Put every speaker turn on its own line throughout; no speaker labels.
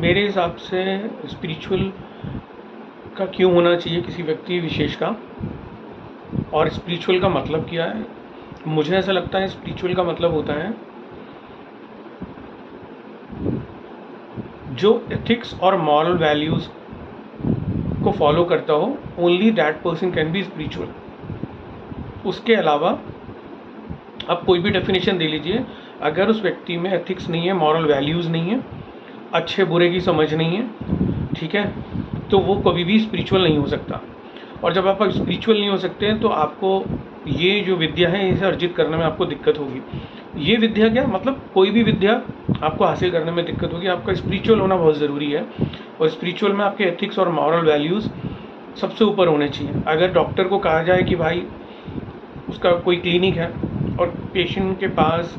मेरे हिसाब से स्पिरिचुअल का क्यों होना चाहिए किसी व्यक्ति विशेष का, और स्पिरिचुअल का मतलब क्या है। मुझे ऐसा लगता है स्पिरिचुअल का मतलब होता है जो एथिक्स और मॉरल वैल्यूज़ को फॉलो करता हो, only that person can be spiritual. उसके अलावा आप कोई भी डेफिनेशन दे लीजिए, अगर उस व्यक्ति में एथिक्स नहीं है, मॉरल वैल्यूज़ नहीं है, अच्छे बुरे की समझ नहीं है, ठीक है, तो वो कभी भी स्पिरिचुअल नहीं हो सकता। और जब आप स्पिरिचुअल नहीं हो सकते हैं तो आपको ये जो विद्या है इसे अर्जित करने में आपको दिक्कत होगी। ये विद्या क्या मतलब, कोई भी विद्या आपको हासिल करने में दिक्कत होगी। आपका स्पिरिचुअल होना बहुत ज़रूरी है, और स्पिरिचुअल में आपके एथिक्स और मॉरल वैल्यूज़ सबसे ऊपर होने चाहिए। अगर डॉक्टर को कहा जाए कि भाई उसका कोई क्लिनिक है और पेशेंट के पास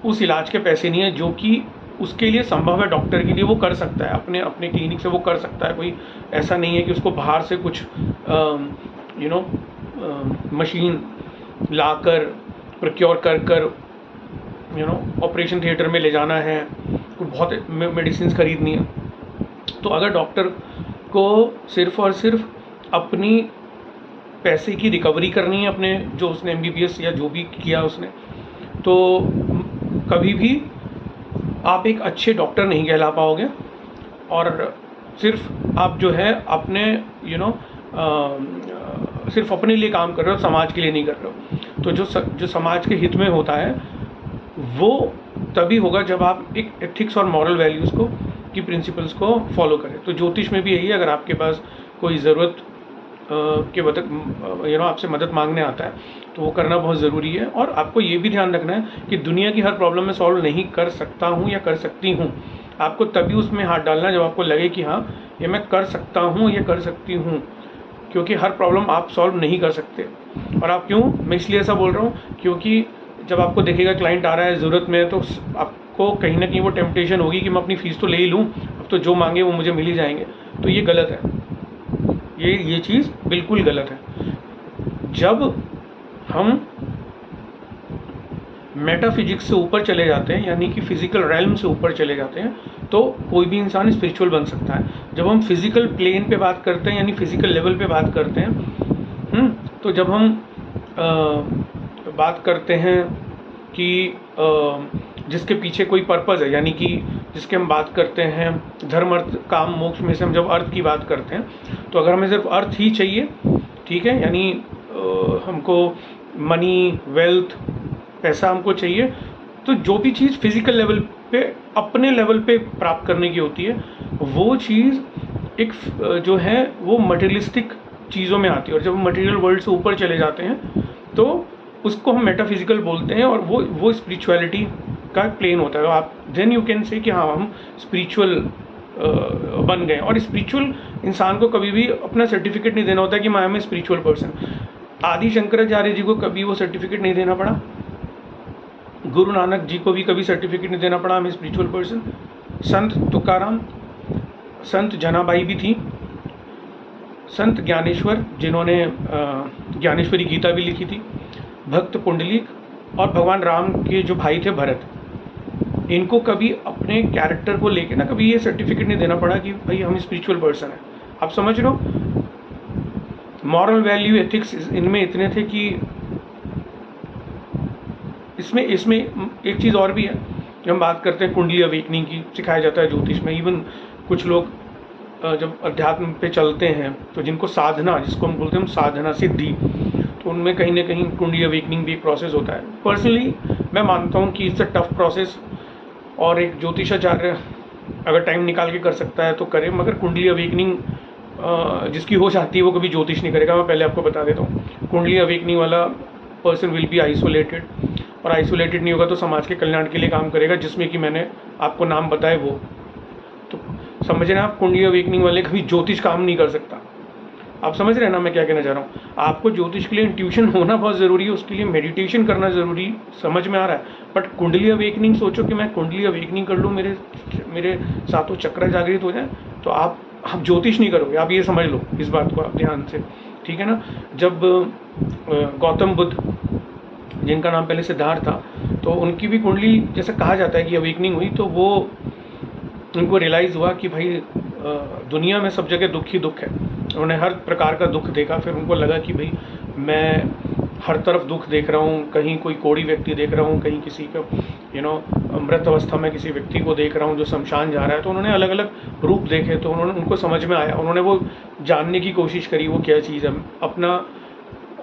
उस इलाज के पैसे नहीं है जो कि उसके लिए संभव है, डॉक्टर के लिए वो कर सकता है, अपने अपने क्लिनिक से वो कर सकता है, कोई ऐसा नहीं है कि उसको बाहर से कुछ मशीन लाकर प्रोक्योर कर ऑपरेशन थिएटर में ले जाना है, कोई बहुत मेडिसिन खरीदनी है। तो अगर डॉक्टर को सिर्फ और सिर्फ अपनी पैसे की रिकवरी करनी है, अपने जो उसने MBBS या जो भी किया उसने, तो कभी भी आप एक अच्छे डॉक्टर नहीं कहला पाओगे। और सिर्फ आप जो है अपने सिर्फ अपने लिए काम कर रहे हो, समाज के लिए नहीं कर रहे हो। तो जो समाज के हित में होता है वो तभी होगा जब आप एक एथिक्स और मॉरल वैल्यूज़ को की प्रिंसिपल्स को फॉलो करें। तो ज्योतिष में भी यही है, अगर आपके पास कोई ज़रूरत के वक्त आपसे मदद मांगने आता है तो वो करना बहुत ज़रूरी है। और आपको ये भी ध्यान रखना है कि दुनिया की हर प्रॉब्लम में सॉल्व नहीं कर सकता हूँ या कर सकती हूँ। आपको तभी उसमें हाथ डालना है जब आपको लगे कि हाँ ये मैं कर सकता हूँ, ये कर सकती हूँ, क्योंकि हर प्रॉब्लम आप सॉल्व नहीं कर सकते। और आप क्यों, मैं इसलिए ऐसा बोल रहा हूँ क्योंकि जब आपको देखेगा क्लाइंट आ रहा है ज़रूरत में, तो आपको कहीं ना कहीं वो टेम्पटेशन होगी कि मैं अपनी फ़ीस तो ले ही लूँ, अब तो जो मांगे वो मुझे मिल ही जाएंगे। तो ये गलत है, ये चीज़ बिल्कुल गलत है। जब हम मेटाफिजिक्स से ऊपर चले जाते हैं, यानी कि फिजिकल रेल्म से ऊपर चले जाते हैं, तो कोई भी इंसान स्पिरिचुअल बन सकता है। जब हम फिजिकल प्लेन पे बात करते हैं, यानी फिजिकल लेवल पे बात करते हैं, तो जब हम बात करते हैं कि जिसके पीछे कोई पर्पज़ है, यानी कि जिसके हम बात करते हैं धर्म अर्थ काम मोक्ष में से हम जब अर्थ की बात करते हैं, तो अगर हमें सिर्फ अर्थ ही चाहिए, ठीक है, यानी हमको मनी वेल्थ पैसा हमको चाहिए, तो जो भी चीज़ फिजिकल लेवल पे अपने लेवल पे प्राप्त करने की होती है वो चीज़ एक जो है वो मटेरियलिस्टिक चीज़ों में आती है। और जब हम मटेरियल वर्ल्ड से ऊपर चले जाते हैं तो उसको हम मेटाफिजिकल बोलते हैं, और वो स्पिरिचुअलिटी का प्लेन होता है। आप देन यू कैन से कि हाँ हम स्पिरिचुअल बन गए। और स्पिरिचुअल इंसान को कभी भी अपना सर्टिफिकेट नहीं देना होता है कि मैं एम ए स्पिरिचुअल पर्सन। आदि शंकराचार्य जी को कभी वो सर्टिफिकेट नहीं देना पड़ा, गुरु नानक जी को भी कभी सर्टिफिकेट नहीं देना पड़ा, मैं स्पिरिचुअल पर्सन। संत तुकाराम, संत जनाबाई भी थी, संत ज्ञानेश्वर जिन्होंने ज्ञानेश्वरी गीता भी लिखी थी, भक्त पुंडलिक, और भगवान राम के जो भाई थे भरत, इनको कभी अपने कैरेक्टर को लेके ना कभी ये सर्टिफिकेट नहीं देना पड़ा कि भाई हम स्पिरिचुअल पर्सन हैं। आप समझ रहे हो, मॉरल वैल्यू एथिक्स इनमें इतने थे कि इसमें एक चीज़ और भी है। जब हम बात करते हैं कुंडली अवेकनिंग की, सिखाया जाता है ज्योतिष में। इवन कुछ लोग जब अध्यात्म पे चलते हैं तो जिनको साधना, जिसको हम बोलते हैं साधना सिद्धि, तो उनमें कहीं ना कहीं कुंडली अवेकनिंग भी एक प्रोसेस होता है। पर्सनली मैं मानता हूँ कि इट्स अ टफ प्रोसेस, और एक ज्योतिषाचार्य अगर टाइम निकाल के कर सकता है तो करे, मगर कुंडली अवेकनिंग जिसकी हो जाती है वो कभी ज्योतिष नहीं करेगा। मैं पहले आपको बता देता हूँ, कुंडली अवेकनिंग वाला पर्सन विल बी आइसोलेटेड, और आइसोलेटेड नहीं होगा तो समाज के कल्याण के लिए काम करेगा, जिसमें कि मैंने आपको नाम बताए वो। तो समझ रहे हैं आप, कुंडली अवेकनिंग वाले कभी ज्योतिष काम नहीं कर सकता। आप समझ रहे हैं ना मैं क्या कहना चाह रहा हूँ। आपको ज्योतिष के लिए इंट्यूशन होना बहुत ज़रूरी है, उसके लिए मेडिटेशन करना ज़रूरी, समझ में आ रहा है। बट कुंडली अवेकनिंग, सोचो कि मैं कुंडली अवेकनिंग कर लूँ, मेरे सातों चक्र जागृत हो जाए, तो आप ज्योतिष नहीं करोगे। आप ये समझ लो, इस बात को आप ध्यान से, ठीक है ना। जब गौतम बुद्ध, जिनका नाम पहले सिद्धार्थ था, तो उनकी भी कुंडली जैसे कहा जाता है कि अवेकनिंग हुई, तो वो उनको रियलाइज़ हुआ कि भाई दुनिया में सब जगह दुख ही दुख है। उन्होंने हर प्रकार का दुख देखा, फिर उनको लगा कि भाई मैं हर तरफ दुख देख रहा हूँ, कहीं कोई कोढ़ी व्यक्ति देख रहा हूँ, कहीं किसी का मृत अवस्था में किसी व्यक्ति को देख रहा हूँ जो शमशान जा रहा है। तो उन्होंने अलग अलग रूप देखे, तो उनको समझ में आया, उन्होंने वो जानने की कोशिश करी वो क्या चीज़ है। अपना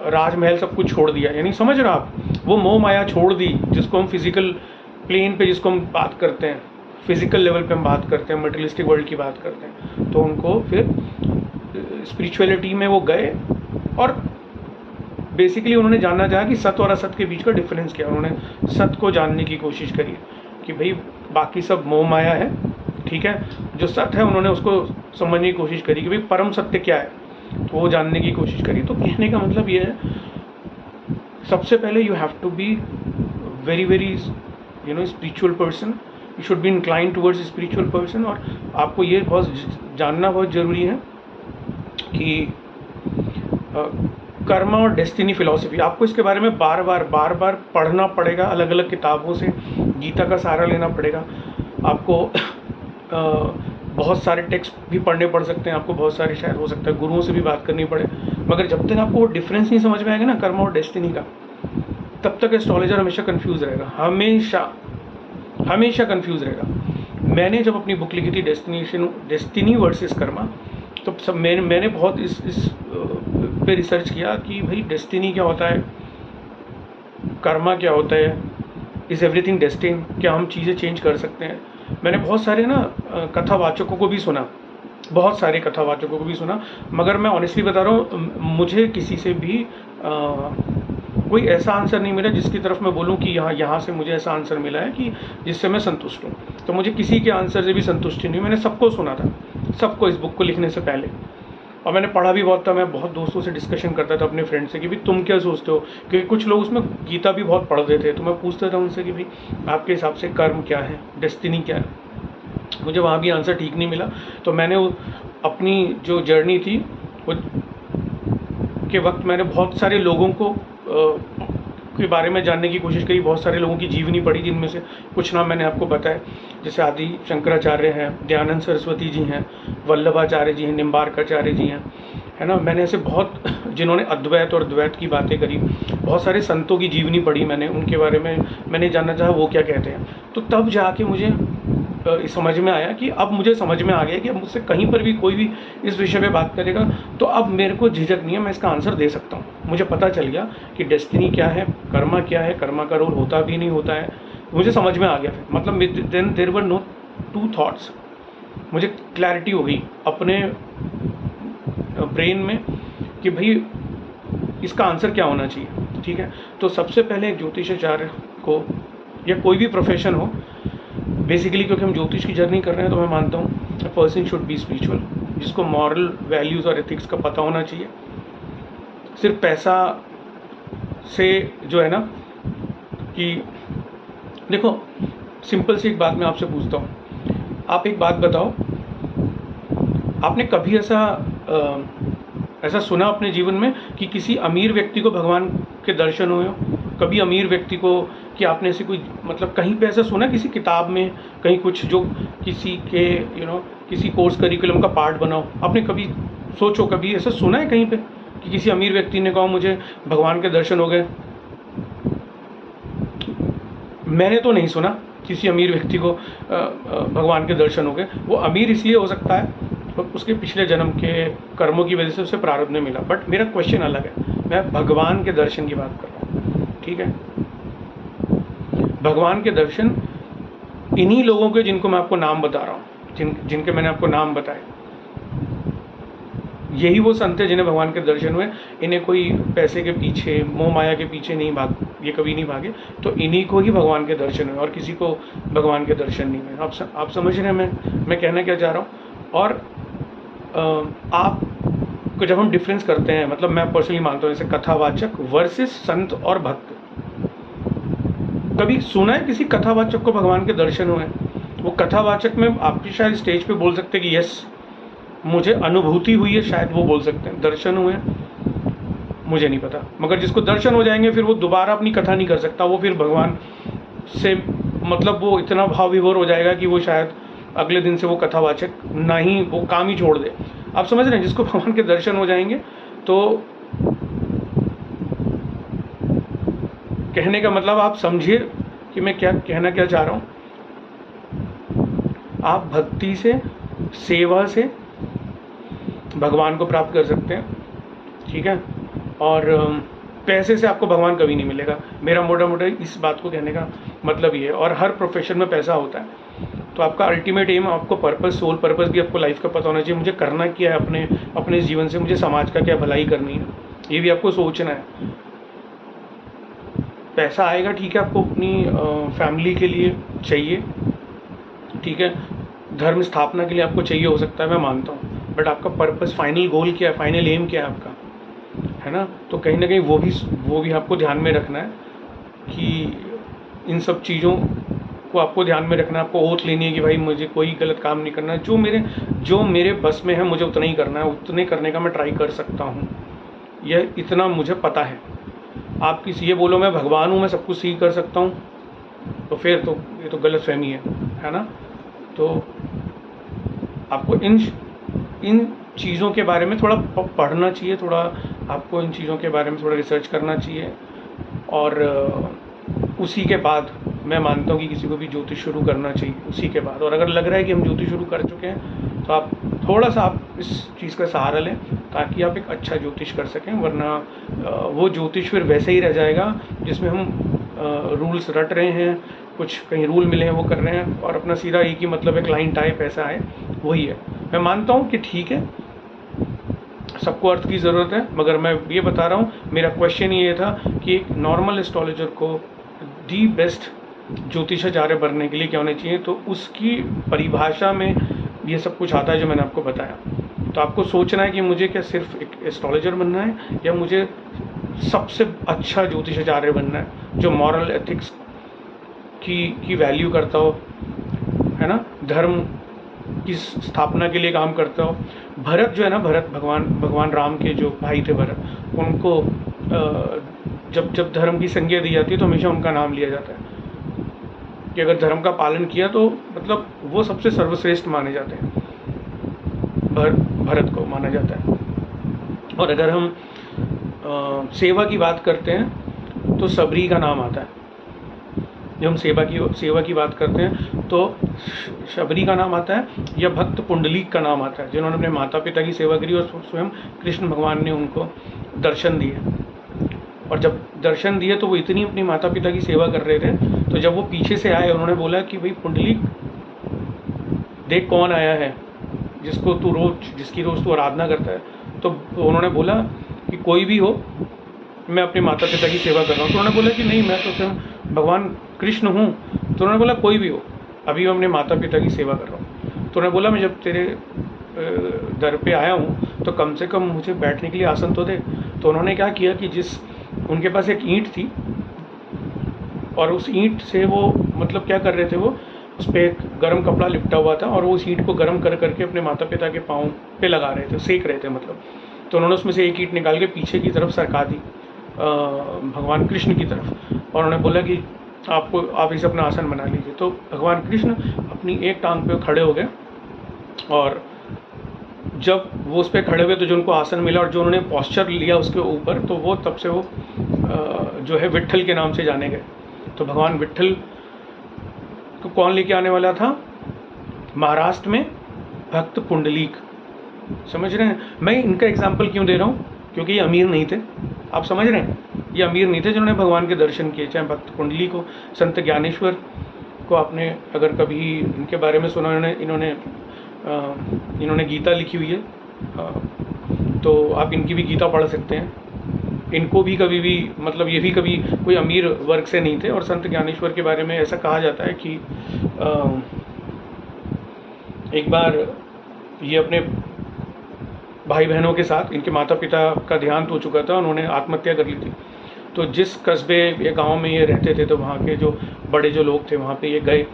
राजमहल सब कुछ छोड़ दिया, यानी समझ रहे आप, वो मोह माया छोड़ दी जिसको हम फिजिकल प्लेन पे, जिसको हम बात करते हैं, फिजिकल लेवल पे हम बात करते हैं, मटेरियलिस्टिक वर्ल्ड की बात करते हैं। तो उनको फिर स्पिरिचुअलिटी में वो गए और बेसिकली उन्होंने जानना चाहा कि सत्य और असत्य के बीच का डिफरेंस क्या है। उन्होंने सत्य को जानने की कोशिश करी कि भाई बाकी सब मोह माया है, ठीक है, जो सत्य है उन्होंने उसको समझने की कोशिश करी कि भाई परम सत्य क्या है, तो वो जानने की कोशिश करी। तो कहने का मतलब ये है, सबसे पहले you have to be very very spiritual person, you should be incline towards spiritual person. और आपको ये बहुत जानना बहुत ज़रूरी है कि कर्म और डेस्टिनी फिलॉसफी, आपको इसके बारे में बार बार पढ़ना पड़ेगा, अलग अलग किताबों से गीता का सहारा लेना पड़ेगा। आपको बहुत सारे टेक्स्ट भी पढ़ने पड़ सकते हैं, आपको बहुत सारे शायद हो सकता है गुरुओं से भी बात करनी पड़े, मगर जब तक आपको वो डिफरेंस नहीं समझ में आएगा ना कर्म और डेस्टिनी का, तब तक एस्ट्रोलॉजर हमेशा कंफ्यूज रहेगा, हमेशा कंफ्यूज रहेगा। मैंने जब अपनी बुक लिखी थी डेस्टिनी वर्सेस कर्मा, तो सब मैंने बहुत इस पे रिसर्च किया कि भाई डेस्टिनी क्या होता है, कर्मा क्या होता है, इज़ एवरीथिंग डेस्टिन, क्या हम चीज़ें चेंज कर सकते हैं। मैंने बहुत सारे कथावाचकों को भी सुना, मगर मैं ऑनेस्टली बता रहा हूँ, मुझे किसी से भी कोई ऐसा आंसर नहीं मिला जिसकी तरफ मैं बोलूँ कि यहाँ से मुझे ऐसा आंसर मिला है कि जिससे मैं संतुष्ट हूँ। तो मुझे किसी के आंसर से भी संतुष्टि नहीं, मैंने सबको सुना था, सबको, इस बुक को लिखने से पहले, और मैंने पढ़ा भी बहुत था। मैं बहुत दोस्तों से डिस्कशन करता था अपने फ्रेंड से कि भाई तुम क्या सोचते हो, क्योंकि कुछ लोग उसमें गीता भी बहुत पढ़ते थे, तो मैं पूछता था उनसे कि भाई आपके हिसाब से कर्म क्या है, डेस्टिनी क्या है। मुझे वहाँ भी आंसर ठीक नहीं मिला, तो मैंने अपनी जो जर्नी थी वो के वक्त मैंने बहुत सारे लोगों को के बारे में जानने की कोशिश करी, बहुत सारे लोगों की जीवनी पढ़ी, जिनमें से कुछ नाम मैंने आपको बताए, जैसे आदि शंकराचार्य हैं, दयानंद सरस्वती जी हैं, वल्लभाचार्य जी हैं, निम्बार्काचार्य जी हैं, है ना। मैंने ऐसे बहुत जिन्होंने अद्वैत और द्वैत की बातें करी, बहुत सारे संतों की जीवनी पढ़ी मैंने, उनके बारे में मैंने जानना चाहा वो क्या कहते हैं। तो तब जाके मुझे समझ में आया कि अब मुझे समझ में आ गया कि अब मुझसे कहीं पर भी कोई भी इस विषय पे बात करेगा तो अब मेरे को झिझक नहीं है, मैं इसका आंसर दे सकता हूँ। मुझे पता चल गया कि डेस्टिनी क्या है, कर्मा क्या है, कर्मा का रोल होता भी नहीं होता है, मुझे समझ में आ गया। फिर मतलब then there were no two thoughts, मुझे क्लैरिटी हो गई अपने ब्रेन में कि भाई इसका आंसर क्या होना चाहिए, ठीक है। तो सबसे पहले एक ज्योतिषाचार्य को, या कोई भी प्रोफेशन हो, बेसिकली क्योंकि हम ज्योतिष की जर्नी कर रहे हैं, तो मैं मानता हूँ पर्सन शुड बी स्पिरिचुअल, जिसको मॉरल वैल्यूज़ और एथिक्स का पता होना चाहिए। सिर्फ पैसा से जो है ना कि देखो, सिंपल सी एक बात मैं आपसे पूछता हूँ, आप एक बात बताओ, आपने कभी ऐसा सुना अपने जीवन में कि किसी अमीर व्यक्ति को भगवान के दर्शन हुए हो? कभी अमीर व्यक्ति को, कि आपने ऐसी कोई मतलब कहीं पे ऐसा सुना, किसी किताब में कहीं कुछ जो किसी के किसी कोर्स करिकुलम का पार्ट बनाओ, आपने कभी सोचो, कभी ऐसा सुना है कहीं पे कि किसी अमीर व्यक्ति ने कहा मुझे भगवान के दर्शन हो गए? मैंने तो नहीं सुना किसी अमीर व्यक्ति को भगवान के दर्शन हो गए। वो अमीर इसलिए हो सकता है उसके पिछले जन्म के कर्मों की वजह से उसे प्रारब्ध में मिला, बट मेरा क्वेश्चन अलग है, मैं भगवान के दर्शन की बात कर रहा हूँ, ठीक है। भगवान के दर्शन इन्हीं लोगों के जिनको मैं आपको नाम बता रहा हूँ, जिनके मैंने आपको नाम बताए, यही वो संत है जिन्हें भगवान के दर्शन हुए। इन्हें कोई पैसे के पीछे, मोह माया के पीछे नहीं ये कभी नहीं भागे, तो इन्हीं को ही भगवान के दर्शन हुए और किसी को भगवान के दर्शन नहीं हुए। आप समझ रहे हैं मैं कहना क्या चाह रहा हूँ। और आप को जब हम डिफरेंस करते हैं, मतलब मैं पर्सनली मानता हूँ, जैसे कथावाचक वर्सेस संत और भक्त, कभी सुना है किसी कथावाचक को भगवान के दर्शन हुए? वो कथावाचक में आपकी शायद स्टेज पे बोल सकते हैं कि यस मुझे अनुभूति हुई है, शायद वो बोल सकते हैं। दर्शन हुए मुझे नहीं पता, मगर जिसको दर्शन हो जाएंगे फिर वो दोबारा अपनी कथा नहीं कर सकता, वो फिर भगवान से मतलब वो इतना भाव विभोर हो जाएगा कि वो शायद अगले दिन से वो कथावाचक ना ही वो काम ही छोड़ दे। आप समझ रहे हैं, जिसको भगवान के दर्शन हो जाएंगे। तो कहने का मतलब आप समझिए कि मैं क्या कहना क्या चाह रहा हूँ। आप भक्ति से, सेवा से भगवान को प्राप्त कर सकते हैं, ठीक है। और पैसे से आपको भगवान कभी नहीं मिलेगा। मेरा मोटा मोटा इस बात को कहने का मतलब ये है। और हर प्रोफेशन में पैसा होता है, तो आपका अल्टीमेट एम, आपको पर्पस, सोल पर्पस भी आपको लाइफ का पता होना चाहिए। मुझे करना क्या है अपने जीवन से, मुझे समाज का क्या भलाई करनी है, ये भी आपको सोचना है। पैसा आएगा, ठीक है, आपको अपनी फैमिली के लिए चाहिए, ठीक है, धर्म स्थापना के लिए आपको चाहिए हो सकता है, मैं मानता हूँ। बट आपका पर्पस, फाइनल गोल क्या है, फाइनल एम क्या है आपका, है ना। तो कहीं ना कहीं वो भी आपको ध्यान में रखना है कि इन सब चीज़ों को आपको ध्यान में रखना है। आपको ओथ लेनी है कि भाई मुझे कोई गलत काम नहीं करना है, जो मेरे बस में है मुझे उतना ही करना है, उतने करने का मैं ट्राई कर सकता हूँ, यह इतना मुझे पता है। आप किसी ये बोलो मैं भगवान हूँ, मैं सब कुछ सही कर सकता हूँ, तो फिर तो ये तो गलत फहमी है ना। तो आपको इन चीज़ों के बारे में थोड़ा पढ़ना चाहिए, थोड़ा आपको इन चीज़ों के बारे में थोड़ा रिसर्च करना चाहिए। और उसी के बाद मैं मानता हूँ कि किसी को भी ज्योतिष शुरू करना चाहिए उसी के बाद। और अगर लग रहा है कि हम ज्योतिष शुरू कर चुके हैं, तो आप थोड़ा सा आप इस चीज़ का सहारा लें ताकि आप एक अच्छा ज्योतिष कर सकें। वरना वो ज्योतिष फिर वैसे ही रह जाएगा जिसमें हम रूल्स रट रहे हैं, कुछ कहीं रूल मिले हैं वो कर रहे हैं, और अपना सीधा एक ही मतलब है, क्लाइंट आए पैसा आए, वही है। मैं मानता हूँ कि ठीक है, सबको अर्थ की ज़रूरत है, मगर मैं ये बता रहा हूँ, मेरा क्वेश्चन ये था कि एक नॉर्मल एस्ट्रोलॉजर को दी बेस्ट ज्योतिषाचार्य बनने के लिए क्या होना चाहिए। तो उसकी परिभाषा में ये सब कुछ आता है जो मैंने आपको बताया। तो आपको सोचना है कि मुझे क्या सिर्फ एक एस्ट्रोलॉजर बनना है, या मुझे सबसे अच्छा ज्योतिषाचार्य बनना है, जो मॉरल एथिक्स की वैल्यू करता हो, है ना, धर्म की स्थापना के लिए काम करता हो। भरत जो है ना, भरत भगवान राम के जो भाई थे भरत, उनको जब धर्म की संज्ञा दी जाती है तो हमेशा उनका नाम लिया जाता है कि अगर धर्म का पालन किया तो मतलब वो सबसे सर्वश्रेष्ठ माने जाते हैं, भरत को माना जाता है। और अगर हम सेवा की बात करते हैं तो सबरी का नाम आता है। जब हम सेवा की बात करते हैं तो शबरी का नाम आता है, या भक्त पुंडलीक का नाम आता है, जिन्होंने अपने माता पिता की सेवा करी और स्वयं कृष्ण भगवान ने उनको दर्शन दिए। और जब दर्शन दिए तो वो इतनी अपनी माता पिता की सेवा कर रहे थे, तो जब वो पीछे से आए, उन्होंने बोला कि भाई पुंडलीक देख कौन आया है, जिसकी रोज़ तू आराधना करता है। तो उन्होंने बोला कि कोई भी हो, मैं अपने माता पिता की सेवा कर रहा हूँ। तो उन्होंने बोला कि नहीं, मैं तो स्वयं भगवान कृष्ण हूँ। तो उन्होंने बोला कोई भी हो, अभी मैं अपने माता पिता की सेवा कर रहा हूँ। तो उन्होंने बोला मैं जब तेरे दर पे आया हूँ तो कम से कम मुझे बैठने के लिए आसन तो दे। तो उन्होंने क्या किया कि उनके पास एक ईंट थी, और उस ईंट से वो मतलब क्या कर रहे थे, वो उस पर एक गर्म कपड़ा लिपटा हुआ था, और वो उस ईंट को गर्म करके अपने माता पिता के पाँव पे लगा रहे थे, सेक रहे थे मतलब। तो उन्होंने उसमें से एक ईंट निकाल के पीछे की तरफ सरका दी भगवान कृष्ण की तरफ, और उन्होंने बोला कि आप इसे अपना आसन बना लीजिए। तो भगवान कृष्ण अपनी एक टांग पे खड़े हो गए, और जब वो उस पर खड़े हुए तो जो उनको आसन मिला और जो उन्होंने पॉस्चर लिया उसके ऊपर, तो वो तब से वो जो है विट्ठल के नाम से जाने गए। तो भगवान विट्ठल को कौन लेके आने वाला था? महाराष्ट्र में भक्त पुंडलीक। समझ रहे हैं मैं इनका एग्जाम्पल क्यों दे रहा हूँ? क्योंकि ये अमीर नहीं थे। आप समझ रहे हैं, ये अमीर नहीं थे जिन्होंने भगवान के दर्शन किए। चाहे भक्त पुंडलीक हो, संत ज्ञानेश्वर को आपने अगर कभी इनके बारे में सुना, इन्होंने गीता लिखी हुई है, तो आप इनकी भी गीता पढ़ सकते हैं। इनको भी कभी भी मतलब ये भी कभी कोई अमीर वर्ग से नहीं थे। और संत ज्ञानेश्वर के बारे में ऐसा कहा जाता है कि एक बार ये अपने भाई बहनों के साथ, इनके माता पिता का देहांत हो चुका था, उन्होंने आत्महत्या कर ली थी। तो जिस कस्बे या गांव में ये रहते थे, तो वहाँ के जो बड़े जो लोग थे वहाँ पे ये गए,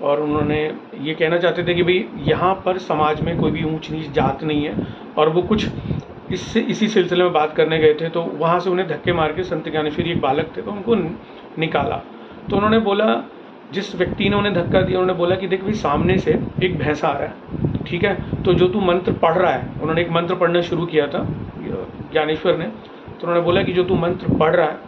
और उन्होंने ये कहना चाहते थे कि भाई यहाँ पर समाज में कोई भी ऊंच नीच जात नहीं है। और वो कुछ इसी सिलसिले में बात करने गए थे, तो वहाँ से उन्हें धक्के मार के संत ज्ञानेश्वर एक बालक थे तो उनको निकाला। तो उन्होंने बोला जिस व्यक्ति ने उन्हें धक्का दिया उन्होंने बोला कि देख भाई सामने से एक भैंसा आ रहा है, ठीक है, तो जो तू मंत्र पढ़ रहा है, उन्होंने एक मंत्र पढ़ना शुरू किया था ज्ञानेश्वर ने, तो उन्होंने बोला कि जो तू मंत्र पढ़ रहा है,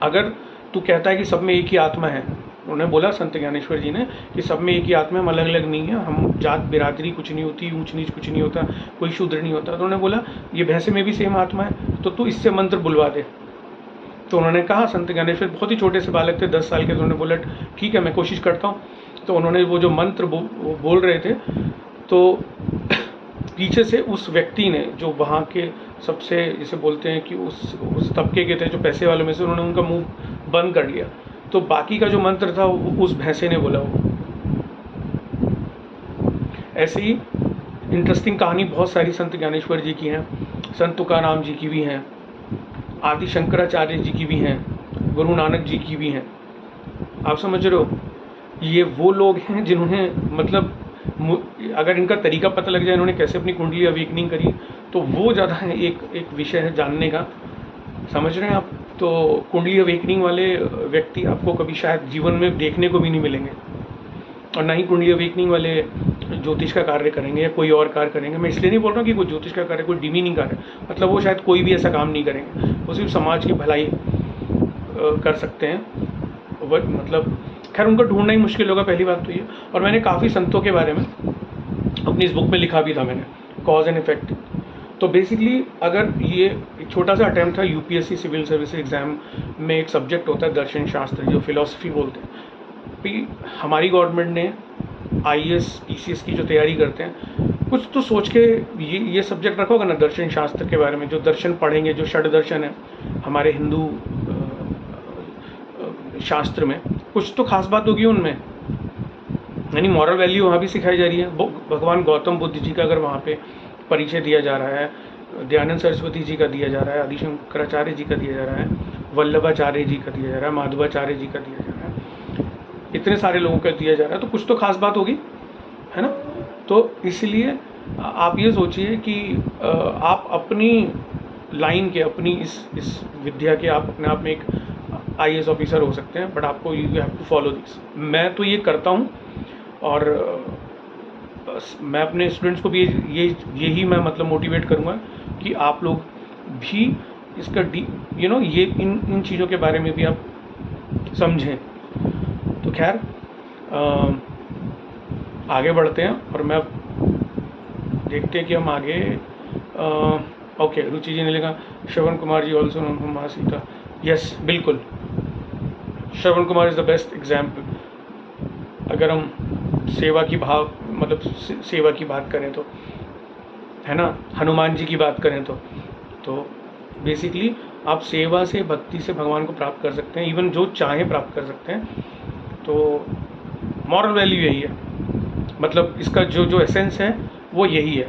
अगर तू कहता है कि सब में एक ही आत्मा है, उन्होंने बोला संत ज्ञानेश्वर जी ने कि सब में एक ही आत्मा है, हम अलग अलग नहीं है, हम जात बिरादरी कुछ नहीं होती, ऊंच नीच कुछ नहीं होता, कोई शूद्र नहीं होता। तो उन्होंने बोला ये भैंसे में भी सेम आत्मा है, तो तू इससे मंत्र बुलवा दे। तो उन्होंने कहा, संत ज्ञानेश्वर बहुत ही छोटे से बालक थे, 10 साल के, तो उन्होंने बोला ठीक है मैं कोशिश करता हूँ। तो उन्होंने वो जो मंत्र बोल रहे थे, तो पीछे से उस व्यक्ति ने, जो वहाँ के सबसे जिसे बोलते हैं कि उस तबके के थे, जो पैसे वालों में से, उन्होंने उनका मुंह बंद कर लिया। तो बाकी का जो मंत्र था उस भैंसे ने बोला। वो ऐसे ही इंटरेस्टिंग कहानी बहुत सारी संत ज्ञानेश्वर जी की हैं, संत तुकाराम जी की भी हैं, आदि शंकराचार्य जी की भी हैं, गुरु नानक जी की भी हैं। आप समझ रहे हो, ये वो लोग हैं जिन्होंने मतलब अगर इनका तरीका पता लग जाए इन्होंने कैसे अपनी कुंडली अवेकनिंग करी, तो वो ज़्यादा है एक विषय है जानने का। समझ रहे हैं आप। तो कुंडली अवेकनिंग वाले व्यक्ति आपको कभी शायद जीवन में देखने को भी नहीं मिलेंगे, और ना ही कुंडली अवेकनिंग वाले ज्योतिष का कार्य करेंगे या कोई और कार्य करेंगे। मैं इसलिए नहीं बोल रहा हूँ कि कोई ज्योतिष का कार्य कोई डिमीनिंग कार्य, मतलब वो शायद कोई भी ऐसा काम नहीं करेंगे, वो सिर्फ समाज की भलाई कर सकते हैं। मतलब खैर उनको ढूंढना ही मुश्किल होगा, पहली बात तो ये। और मैंने काफ़ी संतों के बारे में अपनी इस बुक में लिखा भी था मैंने, कॉज एंड इफेक्ट। तो बेसिकली अगर ये एक छोटा सा अटैम्प्ट था, यूपीएससी सिविल सर्विस एग्जाम में एक सब्जेक्ट होता है दर्शन शास्त्र, जो फिलॉसफी बोलते हैं। भी हमारी गवर्नमेंट ने आईएएस पीसीएस की जो तैयारी करते हैं, कुछ तो सोच के ये सब्जेक्ट रखा होगा ना दर्शन शास्त्र के बारे में, जो दर्शन पढ़ेंगे, जो षड दर्शन है हमारे हिंदू शास्त्र में, कुछ तो खास बात होगी उनमें, यानी मॉरल वैल्यू वहाँ भी सिखाई जा रही है। भगवान गौतम बुद्ध जी का अगर वहाँ पे परिचय दिया जा रहा है, दयानंद सरस्वती जी का दिया जा रहा है, आदि शंकराचार्य जी का दिया जा रहा है, वल्लभाचार्य जी का दिया जा रहा है, माधवाचार्य जी का दिया जा रहा है, इतने सारे लोगों का दिया जा रहा है, तो कुछ तो खास बात होगी, है ना। तो इसलिए आप ये सोचिए कि आप अपनी लाइन के, अपनी इस विद्या के, आप अपने आप में एक आईएएस ऑफिसर हो सकते हैं, बट आपको you have to follow this. मैं तो ये करता हूँ, और मैं अपने स्टूडेंट्स को भी यही मैं मतलब मोटिवेट करूँगा कि आप लोग भी इसका ये इन चीज़ों के बारे में भी आप समझें। तो खैर आगे बढ़ते हैं, और मैं देखते हैं कि हम आगे ओके। रुचि जी ने लिखा Shravan Kumar ji also known from माँ सीता। यस, बिल्कुल, Shravan Kumar is the best example. अगर हम सेवा की भाव मतलब सेवा की बात करें तो, है ना, हनुमान जी की बात करें तो बेसिकली आप सेवा से, भक्ति से भगवान को प्राप्त कर सकते हैं, इवन जो चाहें प्राप्त कर सकते हैं। तो मॉरल वैल्यू यही है, मतलब इसका जो एसेंस है वो यही है।